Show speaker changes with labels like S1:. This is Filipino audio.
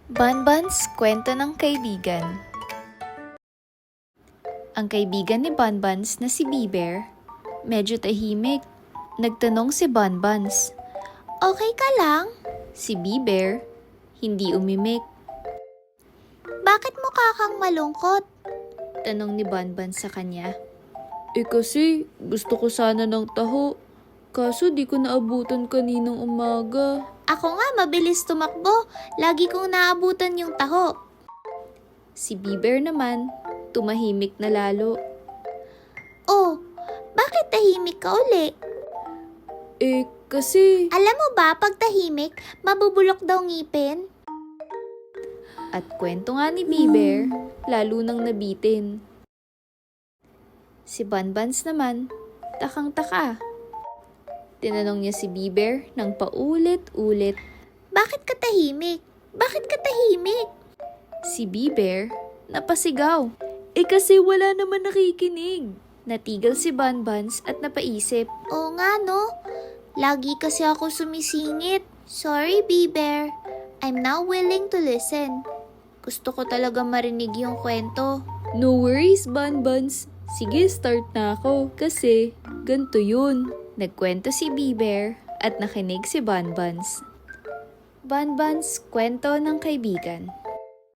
S1: Banbans, kwento ng kaibigan. Ang kaibigan ni Banbans na si Bee-Bear, medyo tahimik. Nagtanong si Banbans, "Okay ka lang?" Si Bee-Bear, hindi umimik. "Bakit mukha kang malungkot?" Tanong ni Banbans sa kanya.
S2: Kasi gusto ko sana ng taho, kaso di ko naabutan kaninang umaga.
S1: "Ako nga mabilis tumakbo, lagi kong naabutan yung taho." Si Bee-Bear naman, tumahimik na lalo. "Oh, bakit tahimik ka uli?"
S2: Kasi...
S1: "Alam mo ba, pag tahimik, mabubulok daw ngipin." At kwento nga ni Bee-Bear, lalo nang nabitin. Si Banbans naman, takang-taka. Tinanong niya si Bee-Bear ng paulit-ulit, "Bakit ka tahimik? Bakit ka tahimik?" Si Bee-Bear, napasigaw.
S2: kasi wala naman nakikinig.
S1: Natigil si Banbans at napaisip, "Oo nga no, lagi kasi ako sumisingit. Sorry Bee-Bear, I'm now willing to listen. Gusto ko talaga marinig yung kwento."
S2: No worries, Banbans. Sige, start na ako. Kasi, ganito yun.
S1: Nagkwento si Bee-Bear at nakinig si Banbans. Banbans, kwento ng kaibigan.